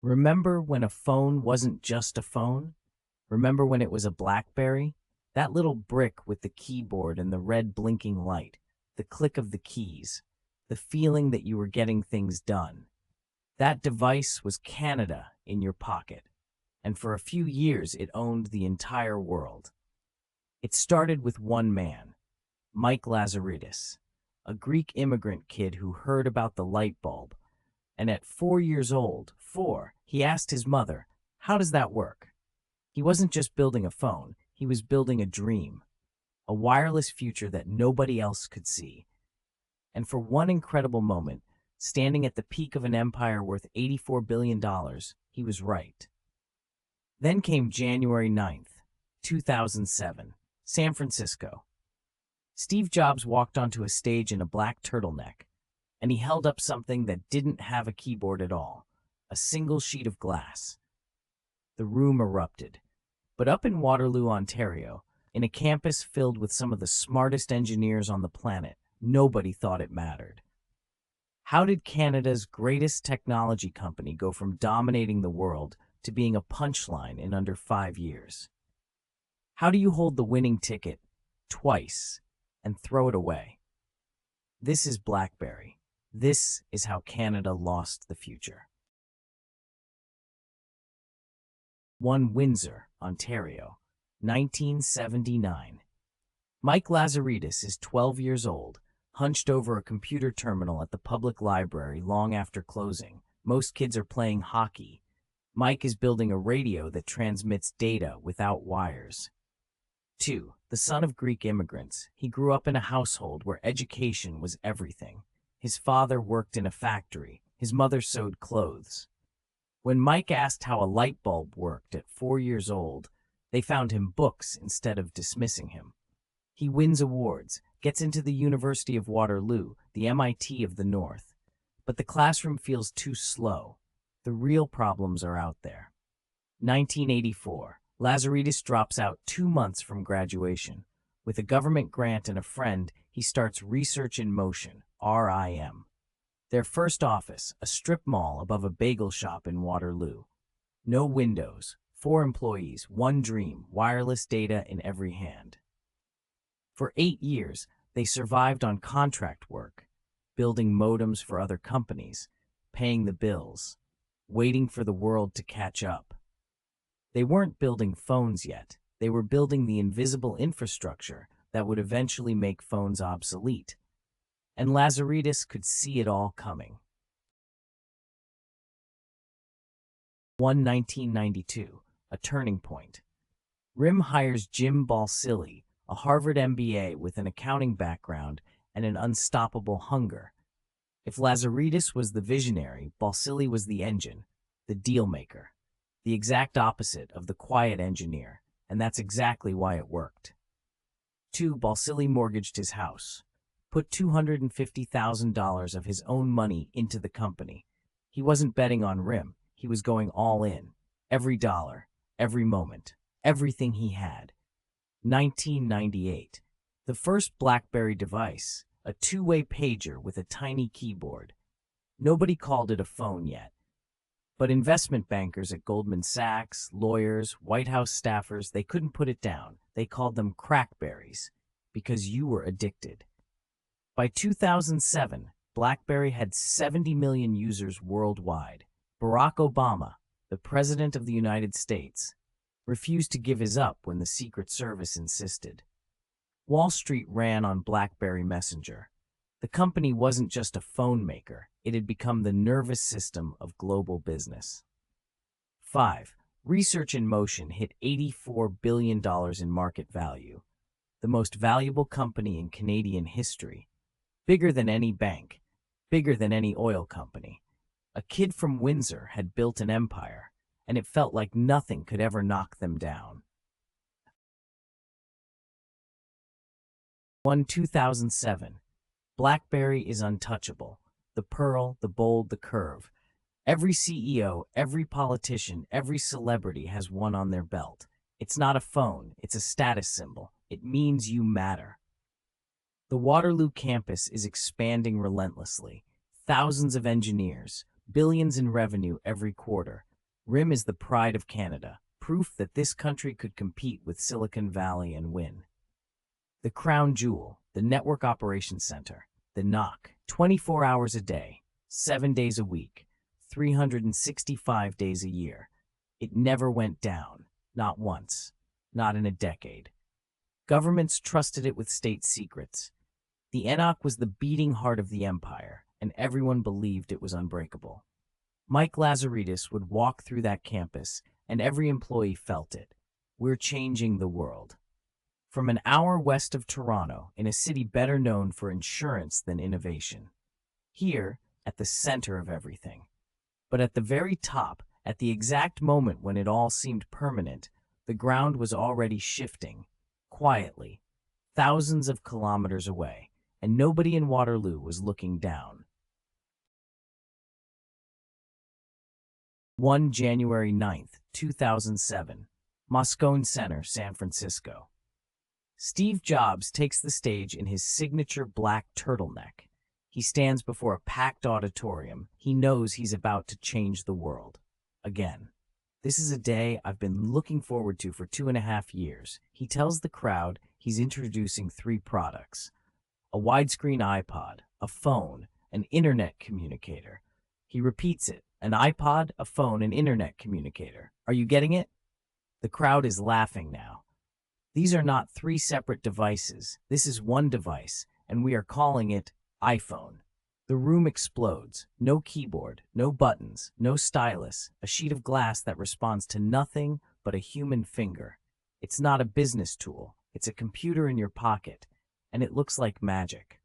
Remember when a phone wasn't just a phone? Remember when it was a BlackBerry? That little brick with the keyboard and the red blinking light, the click of the keys, the feeling that you were getting things done. That device was Canada in your pocket, and for a few years it owned the entire world. It started with one man, Mike Lazaridis, a Greek immigrant kid who heard about the light bulb, and at 4 years old, he asked his mother, "How does that work?" He wasn't just building a phone, he was building a dream, a wireless future that nobody else could see. And for one incredible moment, standing at the peak of an empire worth $84 billion, he was right. Then came January 9th, 2007, San Francisco. Steve Jobs walked onto a stage in a black turtleneck, and he held up something that didn't have a keyboard at all, a single sheet of glass. The room erupted. But up in Waterloo, Ontario, in a campus filled with some of the smartest engineers on the planet, nobody thought it mattered. How did Canada's greatest technology company go from dominating the world to being a punchline in under 5 years? How do you hold the winning ticket twice and throw it away? This is BlackBerry. This is how Canada lost the future. 1 Windsor, Ontario, 1979. Mike Lazaridis is 12 years old, hunched over a computer terminal at the public library long after closing. Most kids are playing hockey. Mike is building a radio that transmits data without wires. 2. The son of Greek immigrants, he grew up in a household where education was everything. His father worked in a factory. His mother sewed clothes. When Mike asked how a light bulb worked at 4 years old, they found him books instead of dismissing him. He wins awards, gets into the University of Waterloo, the MIT of the North. But the classroom feels too slow. The real problems are out there. 1984. Lazaridis drops out 2 months from graduation. With a government grant and a friend, he starts Research in Motion, RIM. Their first office, a strip mall above a bagel shop in Waterloo. No windows, 4 employees, one dream, wireless data in every hand. For 8 years, they survived on contract work, building modems for other companies, paying the bills, waiting for the world to catch up. They weren't building phones yet. They were building the invisible infrastructure that would eventually make phones obsolete. And Lazaridis could see it all coming. 1992, a turning point. RIM hires Jim Balsillie, a Harvard MBA with an accounting background and an unstoppable hunger. If Lazaridis was the visionary, Balsillie was the engine, the deal maker, the exact opposite of the quiet engineer, and that's exactly why it worked. 2. Balsillie mortgaged his house, put $250,000 of his own money into the company. He wasn't betting on RIM, he was going all in. Every dollar, every moment, everything he had. 1998. The first BlackBerry device, a two-way pager with a tiny keyboard. Nobody called it a phone yet. But investment bankers at Goldman Sachs, lawyers, White House staffers, they couldn't put it down. They called them crackberries, because you were addicted. By 2007, BlackBerry had 70 million users worldwide. Barack Obama, the President of the United States, refused to give his up when the Secret Service insisted. Wall Street ran on BlackBerry Messenger. The company wasn't just a phone maker, it had become the nervous system of global business. 5. Research in Motion hit $84 billion in market value, the most valuable company in Canadian history. Bigger than any bank, bigger than any oil company. A kid from Windsor had built an empire, and it felt like nothing could ever knock them down. 2007. BlackBerry is untouchable. The pearl, the bold, the curve. Every CEO, every politician, every celebrity has one on their belt. It's not a phone, it's a status symbol. It means you matter. The Waterloo campus is expanding relentlessly. Thousands of engineers, billions in revenue every quarter. RIM is the pride of Canada, proof that this country could compete with Silicon Valley and win. The crown jewel, the Network Operations Center, the NOC, 24 hours a day, 7 days a week, 365 days a year. It never went down, not once, not in a decade. Governments trusted it with state secrets. The NOC was the beating heart of the empire, and everyone believed it was unbreakable. Mike Lazaridis would walk through that campus, and every employee felt it. We're changing the world. From an hour west of Toronto, in a city better known for insurance than innovation. Here, at the center of everything. But at the very top, at the exact moment when it all seemed permanent, the ground was already shifting, quietly, thousands of kilometers away, and nobody in Waterloo was looking down. 1 January 9th, 2007, Moscone Center, San Francisco. Steve Jobs takes the stage in his signature black turtleneck. He stands before a packed auditorium. He knows he's about to change the world. Again. This is a day I've been looking forward to for 2.5 years. He tells the crowd he's introducing 3 products. A widescreen iPod, a phone, an internet communicator. He repeats it. An iPod, a phone, an internet communicator. Are you getting it? The crowd is laughing now. These are not 3 separate devices. This is one device, and we are calling it iPhone. The room explodes. No keyboard, no buttons, no stylus, a sheet of glass that responds to nothing but a human finger. It's not a business tool. It's a computer in your pocket, and it looks like magic.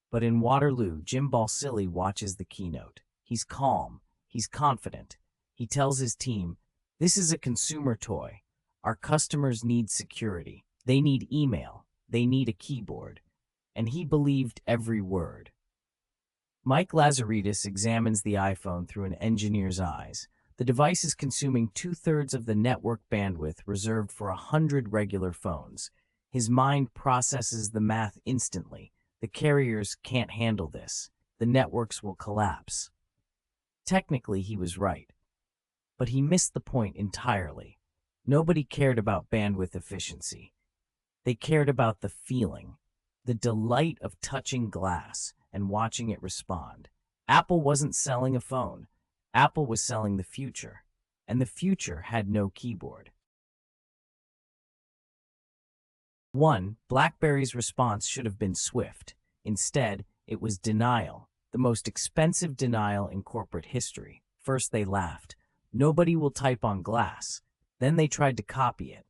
But in Waterloo, Jim Balsillie watches the keynote. He's calm. He's confident. He tells his team, "This is a consumer toy. Our customers need security. They need email. They need a keyboard." And he believed every word. Mike Lazaridis examines the iPhone through an engineer's eyes. The device is consuming 2/3 of the network bandwidth reserved for 100 regular phones. His mind processes the math instantly. The carriers can't handle this. The networks will collapse. Technically, he was right. But he missed the point entirely. Nobody cared about bandwidth efficiency. They cared about the feeling, the delight of touching glass and watching it respond. Apple wasn't selling a phone. Apple was selling the future, and the future had no keyboard. 1. BlackBerry's response should have been swift. Instead, it was denial, the most expensive denial in corporate history. First, they laughed. Nobody will type on glass. Then they tried to copy it.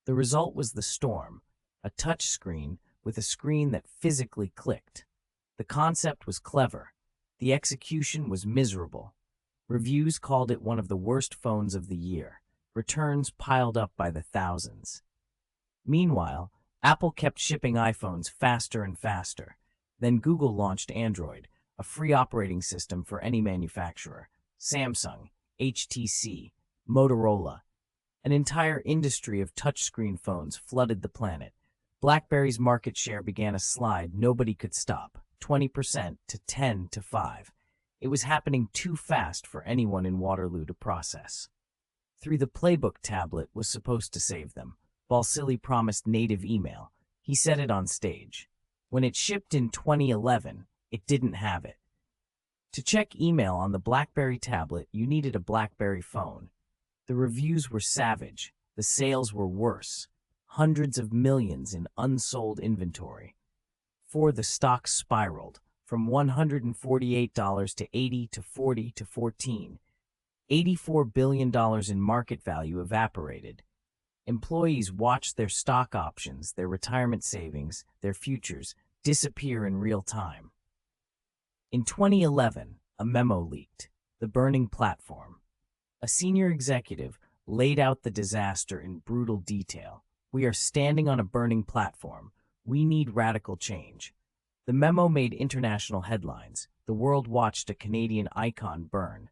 The result was the Storm, a touch screen with a screen that physically clicked. The concept was clever. The execution was miserable. Reviews called it one of the worst phones of the year. Returns piled up by the thousands. Meanwhile, Apple kept shipping iPhones faster and faster. Then Google launched Android, a free operating system for any manufacturer. Samsung, HTC, Motorola. An entire industry of touchscreen phones flooded the planet. BlackBerry's market share began a slide nobody could stop, 20% to 10 to 5. It was happening too fast for anyone in Waterloo to process. 3. The Playbook tablet was supposed to save them. Balsillie promised native email. He said it on stage. When it shipped in 2011, it didn't have it. To check email on the BlackBerry tablet, you needed a BlackBerry phone. The reviews were savage. The sales were worse. Hundreds of millions in unsold inventory. 4. The stock spiraled from $148 to $80 to $40 to $14. $84 billion in market value evaporated. Employees watched their stock options, their retirement savings, their futures disappear in real time. In 2011, a memo leaked, the burning platform. A senior executive laid out the disaster in brutal detail. We are standing on a burning platform. We need radical change. The memo made international headlines. The world watched a Canadian icon burn.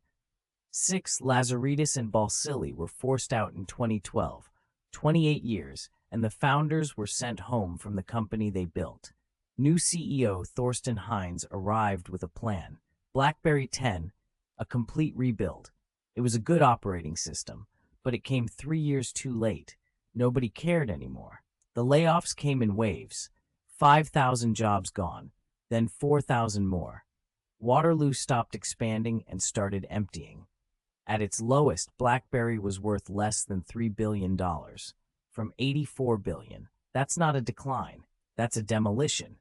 6. Lazaridis and Balsillie were forced out in 2012. 28 years, and the founders were sent home from the company they built. New CEO Thorsten Heinz arrived with a plan. BlackBerry 10, a complete rebuild. It was a good operating system, but it came 3 years too late. Nobody cared anymore. The layoffs came in waves. 5,000 jobs gone, then 4,000 more. Waterloo stopped expanding and started emptying. At its lowest, BlackBerry was worth less than $3 billion. From $84 billion. That's not a decline. That's a demolition.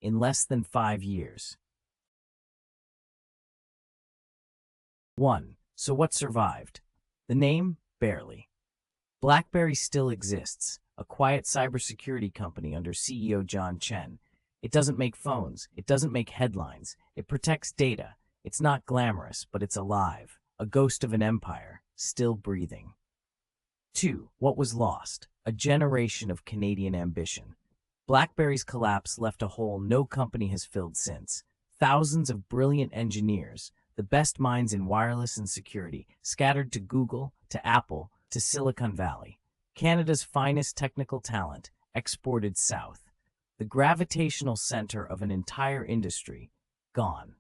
In less than 5 years. 1. So what survived? The name? Barely. BlackBerry still exists, a quiet cybersecurity company under CEO John Chen. It doesn't make phones. It doesn't make headlines. It protects data. It's not glamorous, but it's alive. A ghost of an empire, still breathing. 2. What was lost? A generation of Canadian ambition. BlackBerry's collapse left a hole no company has filled since. Thousands of brilliant engineers, the best minds in wireless and security, scattered to Google, to Apple, to Silicon Valley. Canada's finest technical talent, exported south. The gravitational center of an entire industry, gone.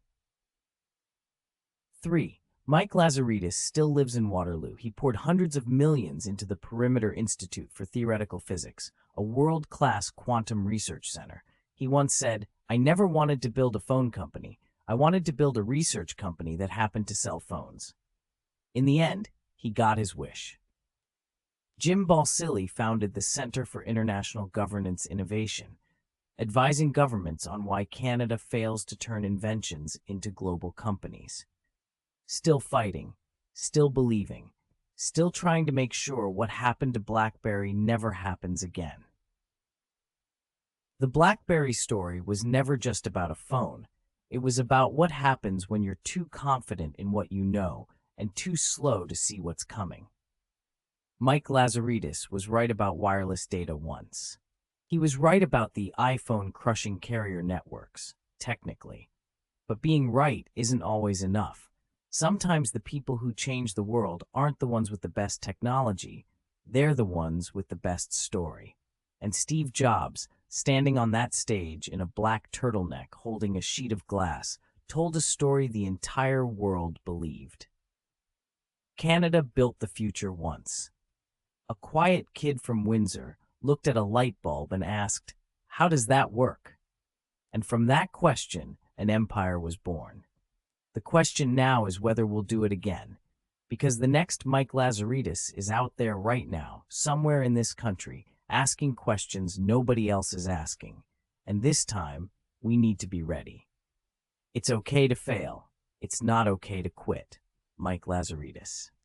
3. Mike Lazaridis still lives in Waterloo. He poured hundreds of millions into the Perimeter Institute for Theoretical Physics, a world-class quantum research center. He once said, "I never wanted to build a phone company. I wanted to build a research company that happened to sell phones." In the end, he got his wish. Jim Balsillie founded the Center for International Governance Innovation, advising governments on why Canada fails to turn inventions into global companies. Still fighting, still believing, still trying to make sure what happened to BlackBerry never happens again. The BlackBerry story was never just about a phone. It was about what happens when you're too confident in what you know and too slow to see what's coming. Mike Lazaridis was right about wireless data once. He was right about the iPhone crushing carrier networks, technically. But being right isn't always enough. Sometimes the people who change the world aren't the ones with the best technology. They're the ones with the best story. And Steve Jobs, standing on that stage in a black turtleneck holding a sheet of glass, told a story the entire world believed. Canada built the future once. A quiet kid from Windsor looked at a light bulb and asked, "How does that work?" And from that question, an empire was born. The question now is whether we'll do it again, because the next Mike Lazaridis is out there right now, somewhere in this country, asking questions nobody else is asking. And this time, we need to be ready. It's okay to fail. It's not okay to quit. Mike Lazaridis.